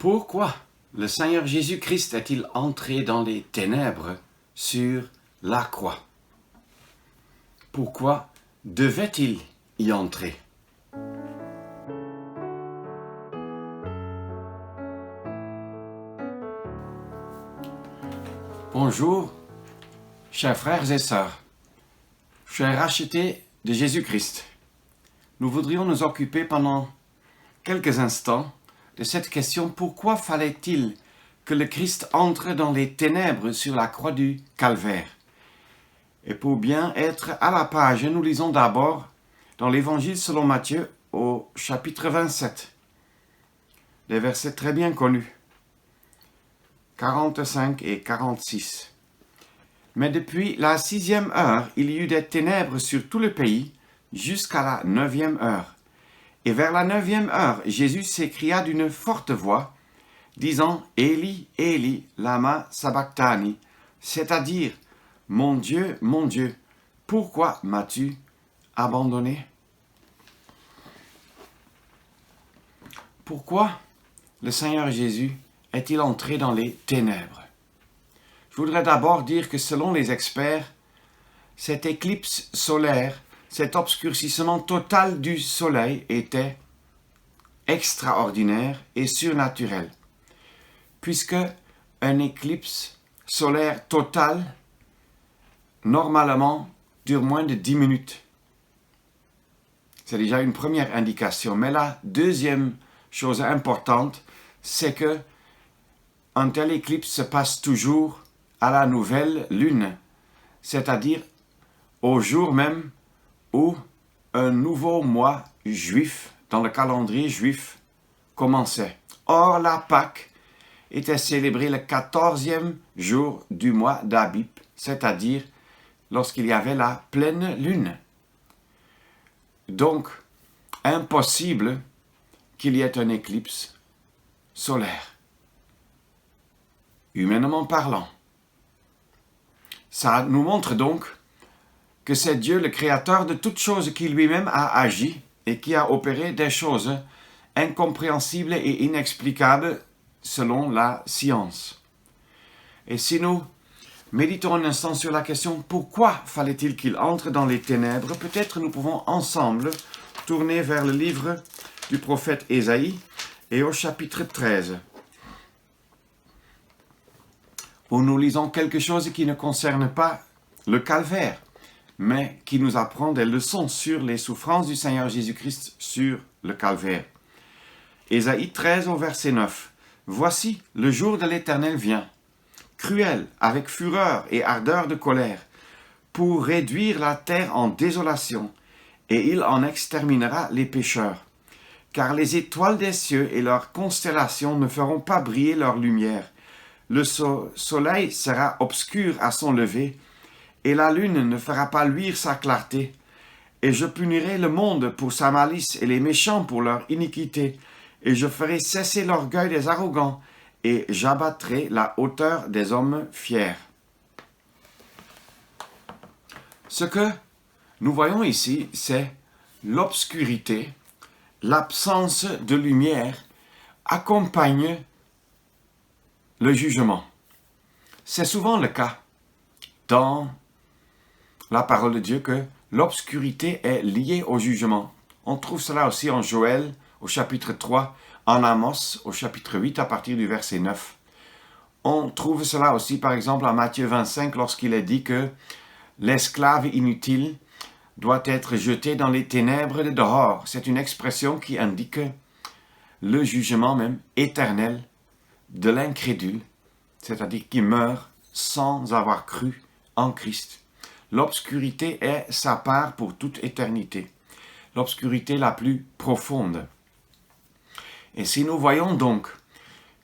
Pourquoi le Seigneur Jésus-Christ est-il entré dans les ténèbres sur la croix? Pourquoi devait-il y entrer? Bonjour, chers frères et sœurs, chers rachetés de Jésus-Christ. Nous voudrions nous occuper pendant quelques instants de cette question: pourquoi fallait-il que le Christ entre dans les ténèbres sur la croix du Calvaire? Et pour bien être à la page, nous lisons d'abord dans l'Évangile selon Matthieu au chapitre 27, des versets très bien connus, 45 et 46. Mais depuis la 6e heure, il y eut des ténèbres sur tout le pays jusqu'à la 9e heure. Et vers la 9e heure, Jésus s'écria d'une forte voix, disant: Élie, Élie, lama sabachthani, c'est-à-dire: mon Dieu, pourquoi m'as-tu abandonné? Pourquoi le Seigneur Jésus est-il entré dans les ténèbres? Je voudrais d'abord dire que selon les experts, cette éclipse solaire, cet obscurcissement total du soleil était extraordinaire et surnaturel, puisque une éclipse solaire totale, normalement, dure moins de 10 minutes. C'est déjà une première indication. Mais la deuxième chose importante, c'est que un tel éclipse se passe toujours à la nouvelle lune, c'est-à-dire au jour même où un nouveau mois juif, dans le calendrier juif, commençait. Or, la Pâque était célébrée le 14e jour du mois d'Abib, c'est-à-dire lorsqu'il y avait la pleine lune. Donc, impossible qu'il y ait une éclipse solaire, humainement parlant. Ça nous montre donc que c'est Dieu, le Créateur de toutes choses, qui lui-même a agi et qui a opéré des choses incompréhensibles et inexplicables selon la science. Et si nous méditons un instant sur la question: pourquoi fallait-il qu'il entre dans les ténèbres, peut-être nous pouvons ensemble tourner vers le livre du prophète Ésaïe et au chapitre 13. Où nous lisons quelque chose qui ne concerne pas le calvaire, mais qui nous apprend des leçons sur les souffrances du Seigneur Jésus-Christ sur le calvaire. Ésaïe 13 au verset 9. Voici, le jour de l'Éternel vient, cruel, avec fureur et ardeur de colère, pour réduire la terre en désolation, et il en exterminera les pécheurs. Car les étoiles des cieux et leurs constellations ne feront pas briller leur lumière. Le soleil sera obscur à son lever, et la lune ne fera pas luire sa clarté. Et je punirai le monde pour sa malice et les méchants pour leur iniquité, et je ferai cesser l'orgueil des arrogants, et j'abattrai la hauteur des hommes fiers. Ce que nous voyons ici, c'est l'obscurité, l'absence de lumière accompagne le jugement. C'est souvent le cas dans la parole de Dieu que l'obscurité est liée au jugement. On trouve cela aussi en Joël au chapitre 3, en Amos au chapitre 8 à partir du verset 9. On trouve cela aussi par exemple en Matthieu 25 lorsqu'il est dit que l'esclave inutile doit être jeté dans les ténèbres de dehors. C'est une expression qui indique le jugement même éternel de l'incrédule, c'est-à-dire qui meurt sans avoir cru en Christ. L'obscurité est sa part pour toute éternité, l'obscurité la plus profonde. Et si nous voyons donc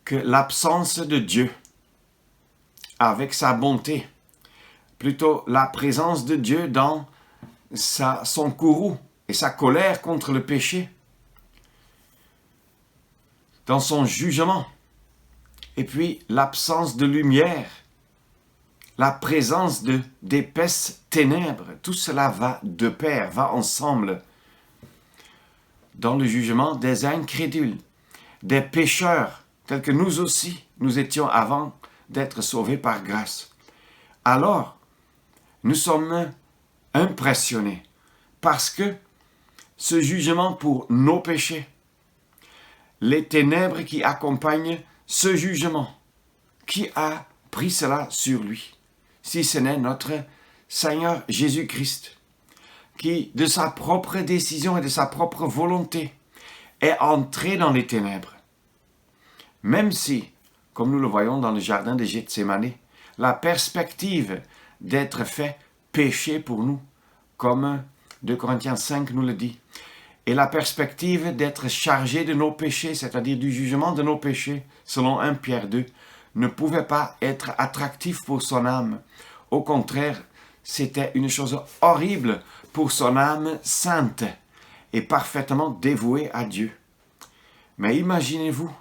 que l'absence de Dieu, avec sa bonté, plutôt la présence de Dieu dans son courroux et sa colère contre le péché, dans son jugement, et puis l'absence de lumière, la présence d'épaisses ténèbres, tout cela va de pair, va ensemble dans le jugement des incrédules, des pécheurs tel que nous aussi, nous étions avant d'être sauvés par grâce. Alors, nous sommes impressionnés parce que ce jugement pour nos péchés, les ténèbres qui accompagnent ce jugement, qui a pris cela sur lui, si ce n'est notre Seigneur Jésus-Christ, qui, de sa propre décision et de sa propre volonté, est entré dans les ténèbres. Même si, comme nous le voyons dans le jardin de Gethsémani, la perspective d'être fait péché pour nous, comme 2 Corinthiens 5 nous le dit, et la perspective d'être chargé de nos péchés, c'est-à-dire du jugement de nos péchés, selon 1 Pierre 2, ne pouvait pas être attractif pour son âme. Au contraire, c'était une chose horrible pour son âme sainte et parfaitement dévouée à Dieu. Mais imaginez-vous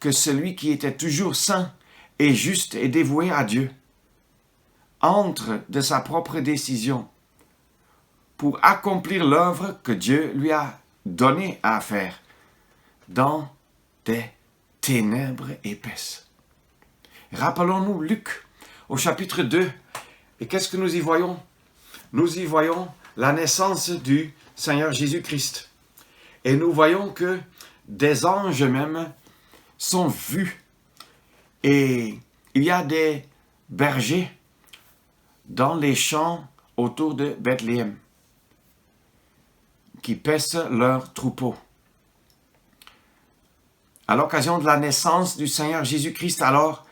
que celui qui était toujours saint et juste et dévoué à Dieu entre de sa propre décision pour accomplir l'œuvre que Dieu lui a donnée à faire dans des ténèbres épaisses. Rappelons-nous Luc au chapitre 2. Et qu'est-ce que nous y voyons? Nous y voyons la naissance du Seigneur Jésus-Christ. Et nous voyons que des anges même sont vus. Et il y a des bergers dans les champs autour de Bethléem qui paissent leurs troupeaux. À l'occasion de la naissance du Seigneur Jésus-Christ, alors,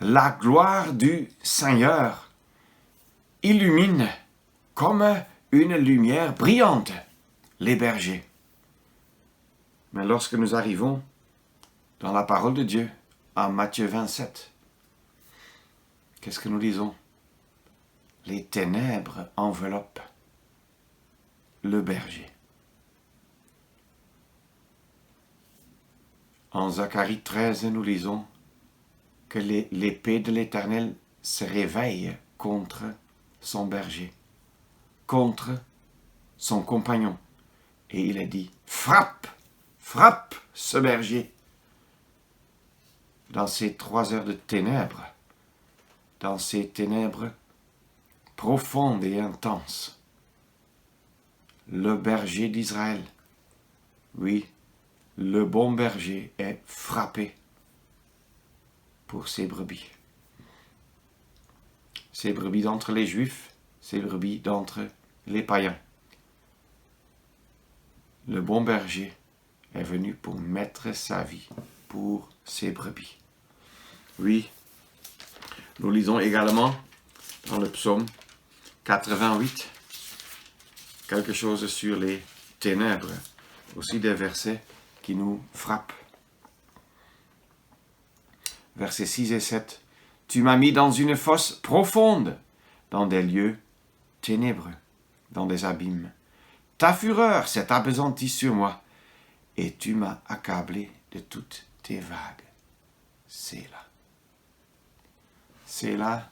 la gloire du Seigneur illumine comme une lumière brillante les bergers. Mais lorsque nous arrivons dans la parole de Dieu, en Matthieu 27, qu'est-ce que nous lisons? Les ténèbres enveloppent le berger. En Zacharie 13, nous lisons que l'épée de l'Éternel se réveille contre son berger, contre son compagnon. Et il a dit, frappe, frappe ce berger. Dans ces 3 heures de ténèbres, dans ces ténèbres profondes et intenses, le berger d'Israël, oui, le bon berger est frappé pour ses brebis. Ses brebis d'entre les Juifs, ses brebis d'entre les païens. Le bon berger est venu pour mettre sa vie pour ses brebis. Oui, nous lisons également dans le psaume 88 quelque chose sur les ténèbres, aussi des versets qui nous frappent. Versets 6 et 7. Tu m'as mis dans une fosse profonde, dans des lieux ténébreux, dans des abîmes. Ta fureur s'est appesantie sur moi, et tu m'as accablé de toutes tes vagues. Sélah. Sélah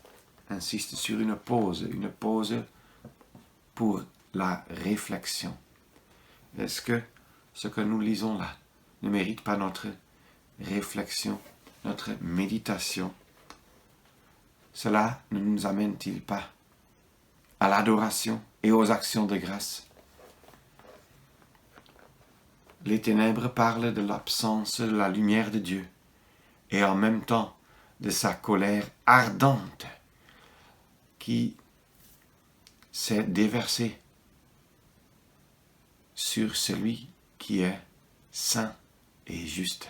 insiste sur une pause pour la réflexion. Est-ce que ce que nous lisons là ne mérite pas notre réflexion, notre méditation? Cela ne nous amène-t-il pas à l'adoration et aux actions de grâce? Les ténèbres parlent de l'absence de la lumière de Dieu et en même temps de sa colère ardente qui s'est déversée sur celui qui est saint et juste.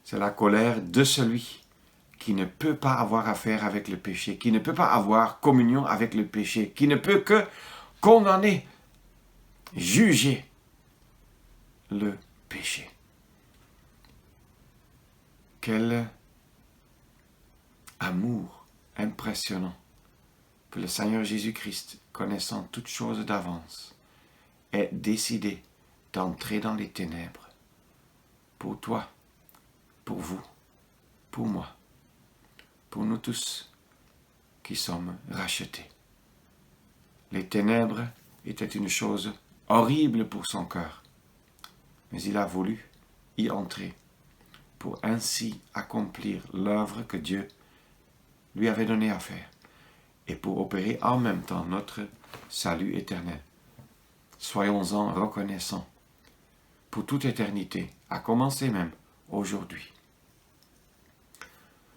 C'est la colère de celui qui ne peut pas avoir affaire avec le péché, qui ne peut pas avoir communion avec le péché, qui ne peut que condamner, juger le péché. Quel amour impressionnant que le Seigneur Jésus-Christ, connaissant toutes choses d'avance, ait décidé d'entrer dans les ténèbres pour toi, pour vous, pour moi, pour nous tous qui sommes rachetés. Les ténèbres étaient une chose horrible pour son cœur, mais il a voulu y entrer pour ainsi accomplir l'œuvre que Dieu lui avait donnée à faire et pour opérer en même temps notre salut éternel. Soyons-en reconnaissants pour toute éternité, à commencer même aujourd'hui.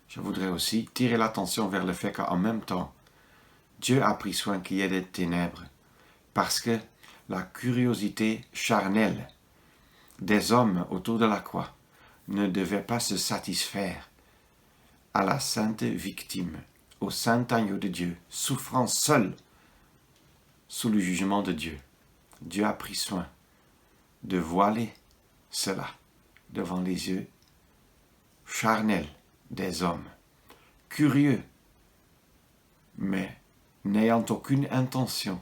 Je voudrais aussi tirer l'attention vers le fait qu'en même temps, Dieu a pris soin qu'il y ait des ténèbres, parce que la curiosité charnelle des hommes autour de la croix ne devait pas se satisfaire à la sainte victime, au saint agneau de Dieu, souffrant seul sous le jugement de Dieu. Dieu a pris soin de voiler cela devant les yeux charnels des hommes, curieux, mais n'ayant aucune intention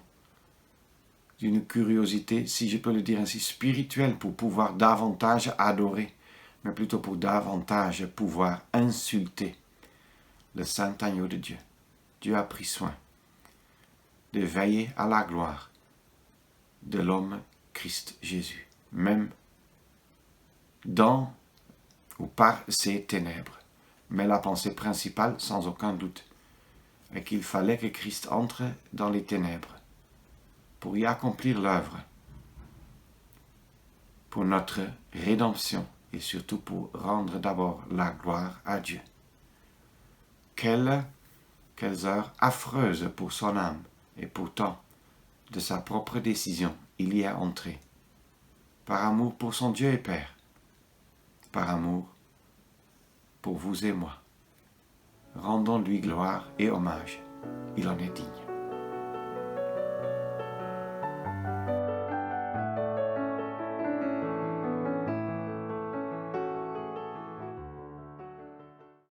d'une curiosité, si je peux le dire ainsi, spirituelle pour pouvoir davantage adorer, mais plutôt pour davantage pouvoir insulter le saint agneau de Dieu. Dieu a pris soin de veiller à la gloire de l'homme Christ Jésus, même dans ou par ces ténèbres. Mais la pensée principale, sans aucun doute, est qu'il fallait que Christ entre dans les ténèbres pour y accomplir l'œuvre, pour notre rédemption et surtout pour rendre d'abord la gloire à Dieu. Quelles heures affreuses pour son âme, et pourtant, de sa propre décision, il y est entré, par amour pour son Dieu et Père, par amour pour vous et moi. Rendons-lui gloire et hommage, il en est digne.